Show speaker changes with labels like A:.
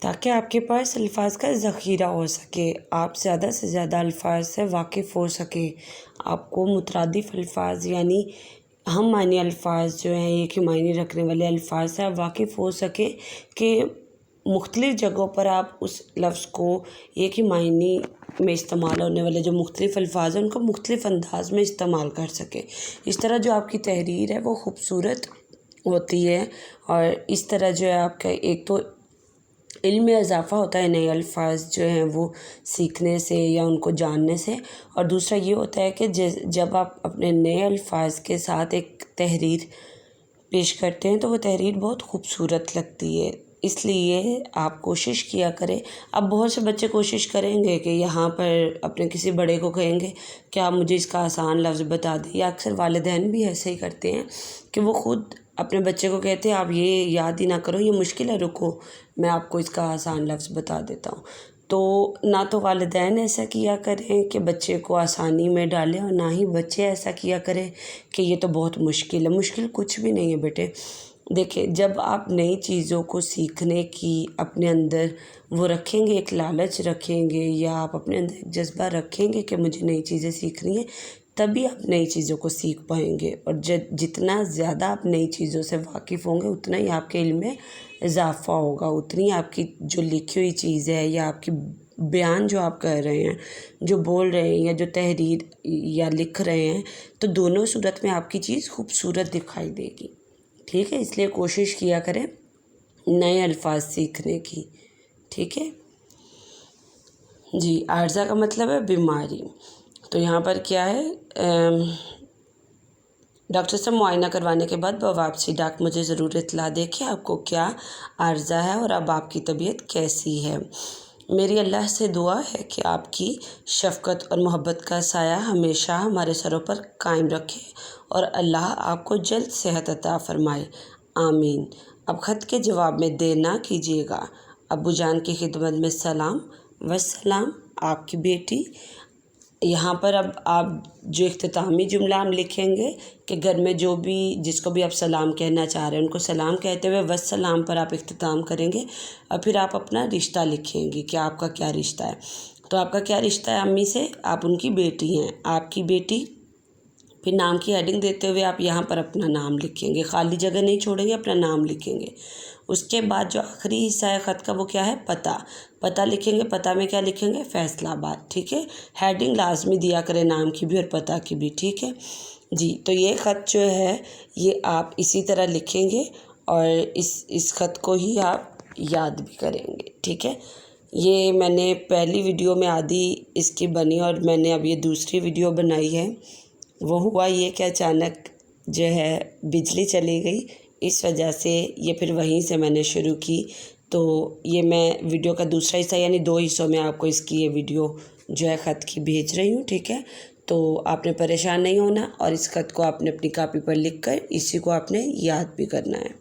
A: تاکہ آپ کے پاس الفاظ کا ذخیرہ ہو سکے، آپ زیادہ سے زیادہ الفاظ سے واقف ہو سکیں، آپ کو مترادف الفاظ یعنی ہم معنی الفاظ جو ہیں، ایک ہی معنی رکھنے والے الفاظ سے آپ واقف ہو سکیں کہ مختلف جگہوں پر آپ اس لفظ کو ایک ہی معنی میں استعمال ہونے والے جو مختلف الفاظ ہیں ان کو مختلف انداز میں استعمال کر سکیں۔ اس طرح جو آپ کی تحریر ہے وہ خوبصورت ہوتی ہے، اور اس طرح جو ہے آپ کا ایک تو علم میں اضافہ ہوتا ہے نئے الفاظ جو ہیں وہ سیکھنے سے یا ان کو جاننے سے، اور دوسرا یہ ہوتا ہے کہ جب آپ اپنے نئے الفاظ کے ساتھ ایک تحریر پیش کرتے ہیں تو وہ تحریر بہت خوبصورت لگتی ہے۔ اس لیے آپ کوشش کیا کریں۔ اب بہت سے بچے کوشش کریں گے کہ یہاں پر اپنے کسی بڑے کو کہیں گے کہ آپ مجھے اس کا آسان لفظ بتا دیں، یا اکثر والدین بھی ایسے ہی کرتے ہیں کہ وہ خود اپنے بچے کو کہتے ہیں آپ یہ یاد ہی نہ کرو، یہ مشکل ہے، رکو میں آپ کو اس کا آسان لفظ بتا دیتا ہوں۔ تو نہ تو والدین ایسا کیا کریں کہ بچے کو آسانی میں ڈالیں، اور نہ ہی بچے ایسا کیا کریں کہ یہ تو بہت مشکل ہے۔ مشکل کچھ بھی نہیں ہے بیٹے۔ دیکھیں، جب آپ نئی چیزوں کو سیکھنے کی اپنے اندر وہ رکھیں گے، ایک لالچ رکھیں گے، یا آپ اپنے اندر ایک جذبہ رکھیں گے کہ مجھے نئی چیزیں سیکھنی ہیں، تبھی آپ نئی چیزوں کو سیکھ پائیں گے۔ اور جتنا زیادہ آپ نئی چیزوں سے واقف ہوں گے اتنا ہی آپ کے علم میں اضافہ ہوگا، اتنی آپ کی جو لکھی ہوئی چیز ہے یا آپ کی بیان جو آپ کر رہے ہیں، جو بول رہے ہیں یا جو تحریر یا لکھ رہے ہیں، تو دونوں صورت میں آپ کی چیز خوبصورت دکھائی دے گی۔ ٹھیک ہے، اس لیے کوشش کیا کریں نئے الفاظ سیکھنے کی۔ ٹھیک ہے جی۔ عارضہ کا مطلب ہے بیماری۔ تو یہاں پر کیا ہے، ڈاکٹر سے معائنہ کروانے کے بعد بواپسی ڈاک مجھے ضرور اطلاع دے کہ آپ کو کیا عارضہ ہے اور اب آپ کی طبیعت کیسی ہے۔ میری اللہ سے دعا ہے کہ آپ کی شفقت اور محبت کا سایہ ہمیشہ ہمارے سروں پر قائم رکھے اور اللہ آپ کو جلد صحت عطا فرمائے، آمین۔ اب خط کے جواب میں دیر نہ کیجیے گا۔ ابو جان کی خدمت میں سلام والسلام، آپ کی بیٹی۔ یہاں پر اب آپ جو اختتامی جملہ ہم لکھیں گے کہ گھر میں جو بھی جس کو بھی آپ سلام کہنا چاہ رہے ہیں ان کو سلام کہتے ہوئے والسلام پر آپ اختتام کریں گے، اور پھر آپ اپنا رشتہ لکھیں گے کہ آپ کا کیا رشتہ ہے۔ تو آپ کا کیا رشتہ ہے امی سے؟ آپ ان کی بیٹی ہیں، آپ کی بیٹی۔ پھر نام کی ہیڈنگ دیتے ہوئے آپ یہاں پر اپنا نام لکھیں گے، خالی جگہ نہیں چھوڑیں گے، اپنا نام لکھیں گے۔ اس کے بعد جو آخری حصہ ہے خط کا وہ کیا ہے؟ پتہ۔ پتہ لکھیں گے، پتہ میں کیا لکھیں گے؟ فیصلہ آباد۔ ٹھیک ہے، ہیڈنگ لازمی دیا کریں نام کی بھی اور پتہ کی بھی۔ ٹھیک ہے جی۔ تو یہ خط جو ہے یہ آپ اسی طرح لکھیں گے اور اس خط کو ہی آپ یاد بھی کریں گے۔ ٹھیک ہے، یہ میں نے پہلی ویڈیو میں آدھی اس کی بنی اور میں نے اب یہ دوسری ویڈیو بنائی ہے۔ وہ ہوا یہ کہ اچانک جو ہے بجلی چلی گئی، اس وجہ سے یہ پھر وہیں سے میں نے شروع کی۔ تو یہ میں ویڈیو کا دوسرا حصہ یعنی 2 حصوں میں آپ کو اس کی یہ ویڈیو جو ہے خط کی بھیج رہی ہوں۔ ٹھیک ہے، تو آپ نے پریشان نہیں ہونا، اور اس خط کو آپ نے اپنی کاپی پر لکھ کر اسی کو آپ نے یاد بھی کرنا ہے۔